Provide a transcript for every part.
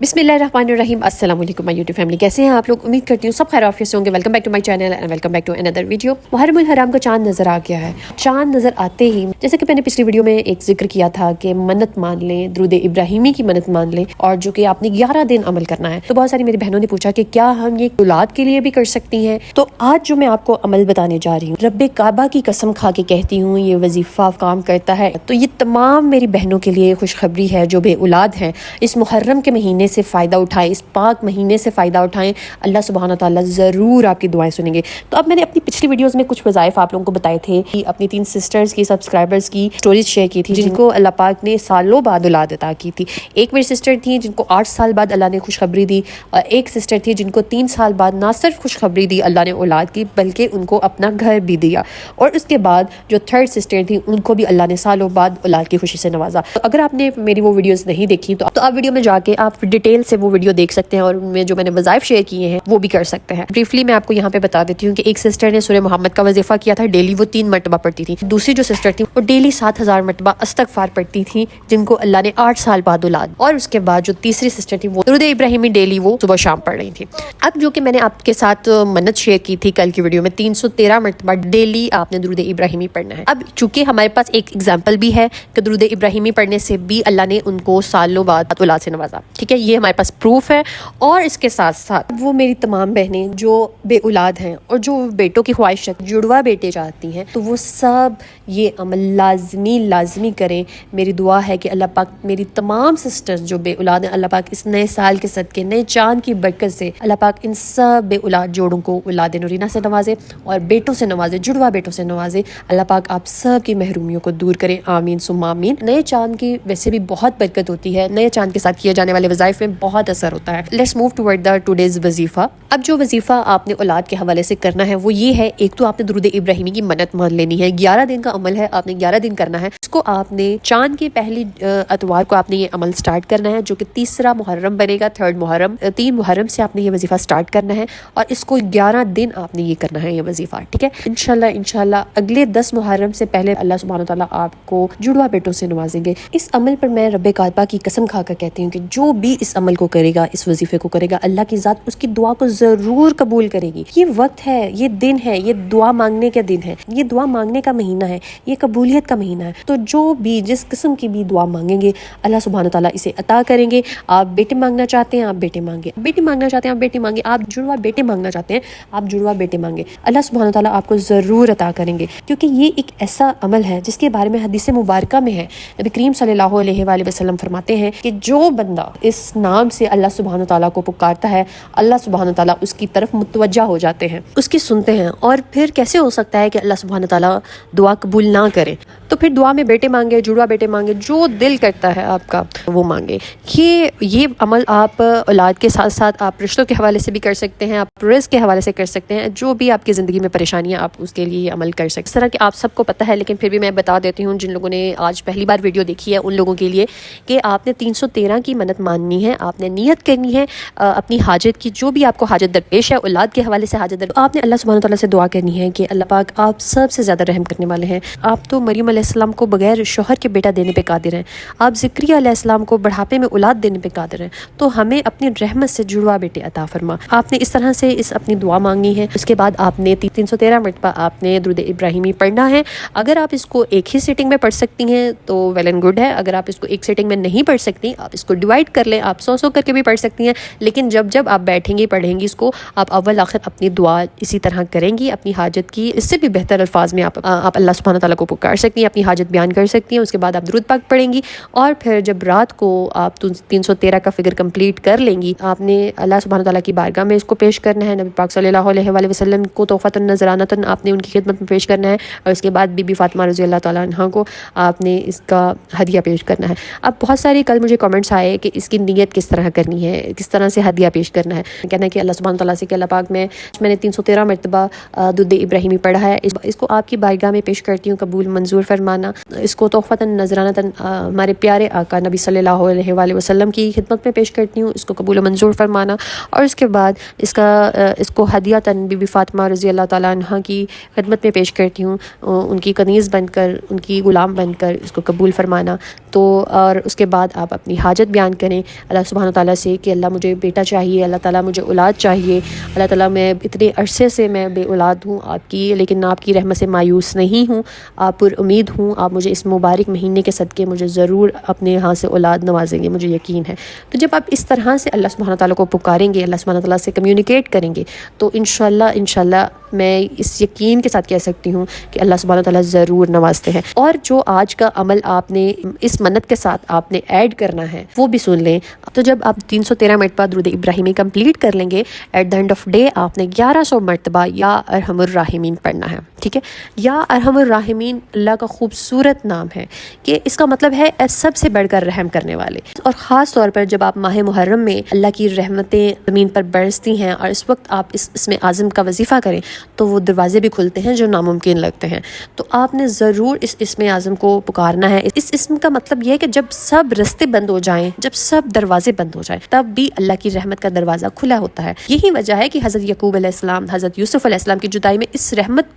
बिस्मिल्लाहिर्रहमानिर्रहीम। अस्सलाम वालेकुम माय यूट्यूब फैमिली, कैसे हैं आप लोग? उम्मीद करती हूँ सब खैरियत से होंगे। Welcome back to my channel and welcome back to another video. मुहर्रमुल हराम का चांद नज़र आ गया है। चांद नज़र आते ही जैसे कि मैंने पिछली वीडियो में एक जिक्र किया था कि मन्नत मान लें, दुरूद इब्राहिमी की मन्नत मान लें और जो कि आपने 11 दिन अमल करना है। तो बहुत सारी मेरी बहनों ने पूछा कि क्या हम ये औलाद के लिए भी कर सकती हैं? तो आज जो मैं आपको अमल बताने जा रही हूँ, रब्बे काबा की कसम खा के कहती हूँ, ये वजीफा काम करता है। तो ये तमाम मेरी बहनों के लिए खुशखबरी है जो बे औलाद हैं। इस मुहर्रम के महीने से फ़ायदा उठाएं, इस पाक महीने से फ़ायदा उठाएं। अल्लाह सुब्हान ताला ज़रूर आपकी दुआएं सुनेंगे। तो अब मैंने अपनी पिछली वीडियोस में कुछ वज़ाइफ आप लोगों को बताए थे कि अपनी 3 सिस्टर्स की, सब्सक्राइबर्स की स्टोरीज शेयर की थी जिनको अल्लाह पाक ने सालों बाद औलाद अता की थी। एक मेरी सिस्टर थी जिनको 8 साल बाद अल्लाह ने खुशखबरी दी और एक सिस्टर थी जिनको 3 साल बाद ना सिर्फ खुशखबरी दी अल्लाह ने औलाद की, बल्कि उनको अपना घर भी दिया। और उसके बाद जो थर्ड सिस्टर थी उनको भी अल्लाह ने सालों बाद औलाद की खुशी से नवाजा। तो अगर आपने मेरी वो वीडियोस नहीं देखी तो आप वीडियो में जाके आप डिटेल से वो वीडियो देख सकते हैं और उनमें जो मैंने वज़ाइफ शेयर किए हैं वो भी कर सकते हैं। ब्रीफली मैं आपको यहाँ पे बता देती हूँ कि एक सिस्टर ने सूरह मोहम्मद का वजीफा किया था, डेली वो 3 मरतबा पढ़ती थी। दूसरी जो सिस्टर थी वो डेली 7000 मरतबा इस्तगफार पढ़ती थी जिनको अल्लाह ने 8 साल बाद औलाद। और उसके बाद जो तीसरी सिस्टर थी वो दुरूद इब्राहिमी डेली वो सुबह शाम पढ़ रही थी। अब जो कि मैंने आपके साथ मन्नत शेयर की थी कल की वीडियो में, 313 मरतबा डेली आपने दुरूद इब्राहिमी पढ़ना है। अब चूंकि हमारे पास एक एग्जाम्पल भी है कि दुरूद इब्राहिमी पढ़ने से भी अल्लाह ने उनको सालों बाद औलाद से नवाजा, ठीक है, ये हमारे पास प्रूफ है। और इसके साथ साथ वो मेरी तमाम बहनें जो बे औलाद हैं और जो बेटों की ख्वाहिश रखती, जुड़वा बेटे चाहती हैं, तो वो सब ये अमल लाजमी करें। मेरी दुआ है कि अल्लाह पाक मेरी तमाम सिस्टर्स जो बे औलाद हैं, अल्लाह पाक इस नए साल के सदके, नए चांद की बरकत से अल्लाह पाक इन सब बे औलाद जोड़ों को औलाद नूरीना से नवाजे और बेटों से नवाजे, जुड़वा बेटों से नवाजे। अल्लाह पाक आप सब की महरूमियों को दूर करें, आमीन सुम्मा आमीन। नए चांद की वैसे भी बहुत बरकत होती है, नए चांद के साथ किए जाने वाले वज़ाइफ में बहुत असर होता है। Let's move toward the today's वजीफा। अब जो वजीफा आपने औलाद के हवाले से करना है वो ये है, एक तो आपने दुरूद इब्राहिमी की मन्नत मान लेनी है। 11 दिन का अमल है, आपने 11 दिन करना है। इसको आपने चांद की पहली अतवार को आपने ये अमल स्टार्ट करना है जो कि तीसरा मुहर्रम बनेगा, 3 मुहर्रम से आपने ये वजीफा स्टार्ट करना है और इसको 11 दिन आपने ये करना है ये वजीफा, ठीक है। इंशाल्लाह अगले 10 मुहर्रम से पहले अल्लाह सुब्हान ताला आपको जुड़वा बेटों से नवाजेंगे। इस अमल पर मैं रब्बे काबा की कसम खाकर कहती हूँ कि जो भी इस अमल को करेगा, इस वजीफे को करेगा, अल्लाह की ज़ात उसकी दुआ को ज़रूर कबूल करेगी। ये वक्त है, ये दिन है, ये दुआ मांगने का दिन है, ये दुआ मांगने का महीना है, ये कबूलियत का महीना है। तो जो भी जिस किस्म की भी दुआ मांगेंगे अल्लाह सुब्हान ताला इसे अता करेंगे। आप बेटे मांगना चाहते हैं आप बेटे मांगे, बेटी मांगना चाहते हैं आप बेटे मांगे, आप जुड़वा बेटे मांगना चाहते हैं आप जुड़वा बेटे मांगे, अल्लाह सुब्हान ताला आपको ज़रूर अता करेंगे। क्योंकि ये एक ऐसा अमल है जिसके बारे में हदीस मुबारक में है, नबी करीम सल्लल्लाहु अलैहि वसल्लम फरमाते हैं कि जो बंदा इस नाम से अल्लाह सुब्हान ताला को पुकारता है, अल्लाह सुब्हान ताला उसकी तरफ मुतवज्जा हो जाते हैं, उसकी सुनते हैं। और फिर कैसे हो सकता है कि अल्लाह सुब्हान ताला दुआ कबूल ना करे? तो फिर दुआ में बेटे मांगे, जुड़वा बेटे मांगे, जो दिल करता है आपका वो मांगे। ये अमल आप औलाद के साथ साथ आप रिश्तों के हवाले से भी कर सकते हैं, आप रिस्क के हवाले से कर सकते हैं। जो भी आपकी ज़िंदगी में परेशानियाँ, आप उसके लिए ये अमल कर सकते हैं। इस तरह कि आप सबको पता है, लेकिन फिर भी मैं बता देती हूँ जिन लोगों ने आज पहली बार वीडियो देखी है उन लोगों के लिए कि आपने 313 की मन्नत माननी है, आपने नियत करनी है अपनी हाजत की, जो भी आपको हाजत दरपेश है औलाद के हवाले से हाजत दर, आपने अल्लाह सुब्हान ताला से दुआ करनी है कि अल्लाह पाक आप सबसे ज़्यादा रहम करने वाले हैं। आप तो मरियम अलैहिस्सलाम को बगैर शोहर के बेटा देने पे कादिर हैं, आप ज़िक्रिया अलैहिस्सलाम को बुढ़ापे में औलाद देने पे कादिर हैं, तो हमें अपनी रहमत से जुड़वा बेटे अता फरमा। आपने इस तरह से इस अपनी दुआ मांगनी है। उसके बाद आपने 313 मरतबा आपने दुरूद इब्राहिमी पढ़ना है। अगर आप इसको एक ही सिटिंग में पढ़ सकती हैं तो वेल एंड गुड है। अगर आप इसको एक सिटिंग में नहीं पढ़ सकती, आप इसको डिवाइड कर लें, आप 100 करके भी पढ़ सकती हैं। लेकिन जब आप बैठेंगी पढ़ेंगी इसको, आप अव्वल आखिर अपनी दुआ इसी तरह करेंगी, अपनी हाजत की इससे भी बेहतर अल्फाज में आप अल्लाह सुब्हान ताला को पुकार सकती हैं, अपनी हाजत बयान कर सकती हैं। उसके बाद आप दुरूद पाक पढ़ेंगी और फिर जब रात को आप 313 का फिगर कंप्लीट कर लेंगी, आपने अल्लाह सुब्हान ताला की बारगाह में इसको पेश करना है। नबी पाक सल्लल्लाहु अलैहि वसल्लम को तोहफ़तुन नज़रानतन आपने उनकी खिदमत में पेश करना है और उसके बाद बीबी फातिमा रज़ी अल्लाह ताला अन्हा को आपने इसका हदिया पेश करना है। अब बहुत सारे कल मुझे कमेंट्स आए कि इसकी नीयत किस तरह करनी है, किस तरह से हदिया पेश करना है। कहना है कि अल्लाह सुब्हान ताला से कि अल्लाह पाक मैंने 313 मरतबा दुरूद इब्राहिमी पढ़ा है, इसको आपकी बारगाह में पेश करती हूँ, कबूल मंजूर फरमाना। इसको तोहफ़तन नज़रानतन हमारे प्यारे आका नबी सल्लल्लाहु अलैहि वसल्लम की खिदमत में पेश करती हूँ, इसको कबूल मंजूर फरमाना। और उसके बाद इसको हदियतन बीबी फातिमा रज़ी अल्लाह ताला अन्हा की खिदमत में पेश करती हूँ, उनकी कनीज़ बनकर, उनकी ग़ुलाम बनकर इसको कबूल फरमाना। तो और उसके बाद आप अपनी हाजत बयान करें, اللہ سبحانہ تعالیٰ سے کہ اللہ مجھے بیٹا چاہیے، اللہ تعالیٰ مجھے اولاد چاہیے، اللہ تعالیٰ میں اتنے عرصے سے میں بے اولاد ہوں آپ کی، لیکن آپ کی رحمت سے مایوس نہیں ہوں، آپ پر امید ہوں، آپ مجھے اس مبارک مہینے کے صدقے مجھے ضرور اپنے یہاں سے اولاد نوازیں گے، مجھے یقین ہے۔ تو جب آپ اس طرح سے اللہ سبحانہ تعالیٰ کو پکاریں گے، اللہ سبحانہ تعالیٰ سے کمیونیکیٹ کریں گے، تو انشاءاللہ میں اس یقین کے ساتھ کہہ سکتی ہوں کہ اللہ سبحانہ تعالیٰ ضرور نوازتے ہیں۔ اور جو آج کا عمل آپ نے اس منت کے ساتھ آپ نے ایڈ کرنا ہے وہ بھی سن لیں۔ تو جب آپ 313 مرتبہ درود ابراہیمی کمپلیٹ کر لیں گے، at the end of day آپ نے 1100 مرتبہ یا ارحم الراحمین پڑھنا ہے، ٹھیک ہے۔ یا ارحم الراحمین اللہ کا خوبصورت نام ہے کہ اس کا مطلب ہے سب سے بڑھ کر رحم کرنے والے، اور خاص طور پر جب آپ ماہ محرم میں اللہ کی رحمتیں زمین پر برستی ہیں اور اس وقت آپ اس اسم اعظم کا وظیفہ کریں تو وہ دروازے بھی کھلتے ہیں جو ناممکن لگتے ہیں۔ تو آپ نے ضرور اس اسم اعظم کو پکارنا ہے۔ اس اسم کا مطلب یہ ہے کہ جب سب رستے بند ہو جائیں، جب سب دروازے بند ہو جائیں، تب بھی اللہ کی رحمت کا دروازہ کھلا ہوتا ہے۔ یہی وجہ ہے کہ حضرت یعقوب علیہ السلام، حضرت یوسف علیہ السلام کی جدائی میں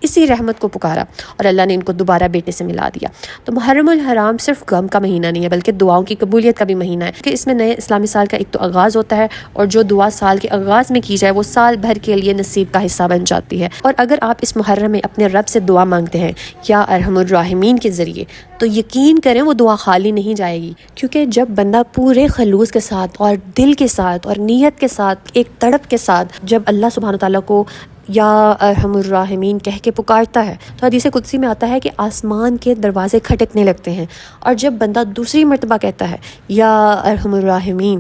اسی رحمت کو پکارا اور اللہ نے ان کو دوبارہ بیٹے سے ملا دیا۔ تو محرم الحرام صرف غم کا مہینہ نہیں ہے بلکہ دعاؤں کی قبولیت کا بھی مہینہ ہے، کہ اس میں نئے اسلامی سال کا ایک تو آغاز ہوتا ہے، اور جو دعا سال کے آغاز میں کی جائے وہ سال بھر کے لیے نصیب کا حصہ بن جاتی ہے۔ اور اگر آپ اس محرم میں اپنے رب سے دعا مانگتے ہیں یا ارحم الراحمین کے ذریعے، تو یقین کریں وہ دعا خالی نہیں جائے گی، کیونکہ جب بندہ پورے خلوص کے ساتھ اور دل کے ساتھ اور نیت کے ساتھ ایک تڑپ کے ساتھ جب اللہ سبحانہ تعالیٰ کو یا ارحم الراحمین کہہ کے پکارتا ہے، تو حدیث قدسی میں آتا ہے کہ آسمان کے دروازے کھٹکنے لگتے ہیں، اور جب بندہ دوسری مرتبہ کہتا ہے یا ارحم الراحمین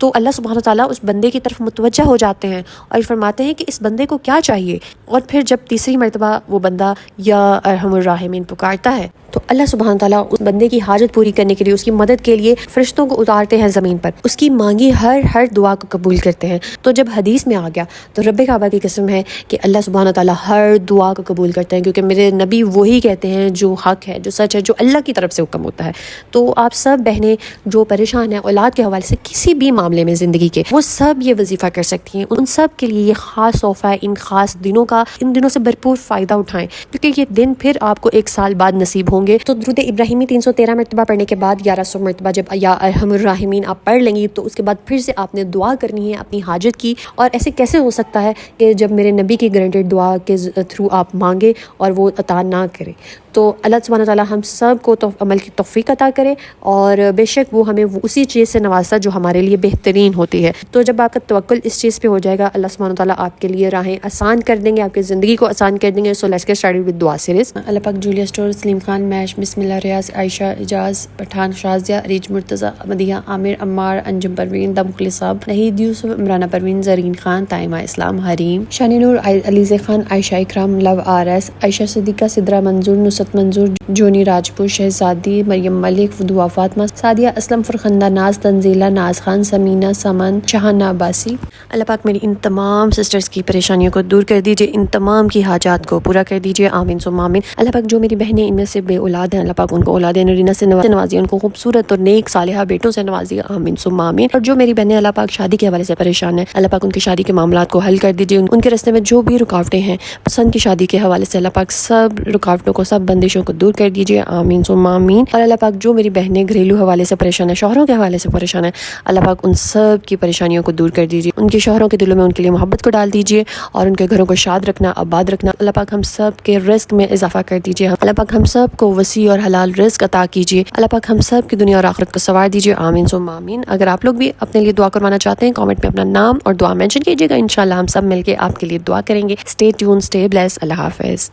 تو اللہ سبحانہ تعالیٰ اس بندے کی طرف متوجہ ہو جاتے ہیں اور فرماتے ہیں کہ اس بندے کو کیا چاہیے، اور پھر جب تیسری مرتبہ وہ بندہ یا ارحم الراحمین پکارتا ہے تو اللہ سبحانہ تعالیٰ اس بندے کی حاجت پوری کرنے کے لیے، اس کی مدد کے لیے فرشتوں کو اتارتے ہیں زمین پر، اس کی مانگی ہر دعا کو قبول کرتے ہیں۔ تو جب حدیث میں آ گیا تو رب کعبہ کی قسم ہے کہ اللہ سبحانہ تعالیٰ ہر دعا کو قبول کرتے ہیں، کیونکہ میرے نبی وہی کہتے ہیں جو حق ہے، جو سچ ہے، جو اللہ کی طرف سے حکم ہوتا ہے۔ تو آپ سب بہنیں جو پریشان ہیں اولاد کے حوالے سے کسی بھی معاملے میں زندگی کے، وہ سب یہ وظیفہ کر سکتی ہیں۔ ان سب کے لیے یہ خاص تحفہ ہے، ان خاص دنوں کا، ان دنوں سے بھرپور فائدہ اٹھائیں، کیونکہ یہ دن پھر آپ کو 1 سال بعد نصیب ہوں گے۔ تو درود ابراہیمی 313 مرتبہ پڑھنے کے بعد 1100 مرتبہ جب یا ارحم الراحمین آپ پڑھ لیں گی تو اس کے بعد پھر سے آپ نے دعا کرنی ہے اپنی حاجت کی۔ اور ایسے کیسے ہو سکتا ہے کہ جب میرے نبی کی گرانٹیڈ دعا کے تھرو آپ مانگے اور وہ عطا نہ کرے؟ تو اللہ سبحانہ تعالیٰ ہم سب کو عمل کی توفیق عطا کرے، اور بے شک وہ ہمیں اسی چیز سے نوازتا جو ہمارے لیے بہترین ہوتی ہے۔ تو جب آپ کا توکل اس چیز پہ ہو جائے گا، اللہ سبحانہ تعالیٰ آپ کے لیے راہیں آسان کر دیں گے، آپ کی زندگی کو آسان کر دیں گے۔ So let's get started with دعا سیریز۔ اللہ پاک جولیا اسٹور، سلیم خان میش، بسم اللہ ریاض، عائشہ اعجاز پٹھان، شازیہ ریج، مرتضی مدیہ، عامر عمار، انجم پروین، دا مخلص صاحب، نہید یوسف، عمرانہ پروین، زرین خان، تائمہ اسلام، حریم، شانی نور، علیزہ خان، عائشہ اکرام، لو آر ایس، عائشہ صدیقہ، سدرہ منظور، نصرت منظور، جونی راجپور، شہزادی، مریم ملک، دعا فاطمہ، سعدیہ اسلم، فرخندہ ناز، تنزیلہ، ناز خان، سمینہ، سمن، شہانہ عباسی۔ اللہ پاک میری ان تمام سسٹرز کی پریشانیوں کو دور کر دیجیے، ان تمام کی حاجات کو پورا کر دیجیے، آمین ثم آمین۔ اللہ پاک جو میری بہنیں ان میں سے بے اولاد ہیں، اللہ پاک ان کو اولاد نرینہ سے نوازی، ان کو خوبصورت اور نیک صالحہ بیٹوں سے نوازی، آمین ثم آمین۔ اور جو میری بہنیں اللہ پاک شادی کے حوالے سے پریشان ہیں، اللہ پاک ان کی شادی کے معاملات کو حل کر دیجیے، ان کے راستے میں جو بھی رکاوٹیں ہیں پسند کی شادی کے حوالے سے، اللہ پاک سب رکاوٹوں کو، سب بندشوں کو دور کر دیجیے، آمین ثم آمین۔ اور اللہ پاک جو میری بہنیں گھریلو حوالے سے پریشان ہیں، شوہروں کے حوالے سے پریشان ہیں، اللہ پاک ان سب کی پریشانیوں کو دور کر دیجیے، ان کے شوہروں کے دلوں میں ان کے لیے محبت کو ڈال دیجیے، اور ان کے گھروں کو شاد رکھنا، آباد رکھنا۔ اللہ پاک ہم سب کے رزق میں اضافہ کر دیجیے، اللہ پاک ہم سب کو وسیع اور حلال رزق عطا کیجیے، اللہ پاک ہم سب کی دنیا اور آخرت کو سنوار دیجیے، آمین ثم آمین۔ اگر آپ لوگ بھی اپنے لیے دعا کروانا چاہتے ہیں، کامنٹ میں اپنا نام اور دعا مینشن کیجیے گا، انشاءاللہ ہم سب مل کے آپ کے لیے دعا کریں گے۔ اسٹے ٹیون، اسٹے بلیس، اللہ حافظ۔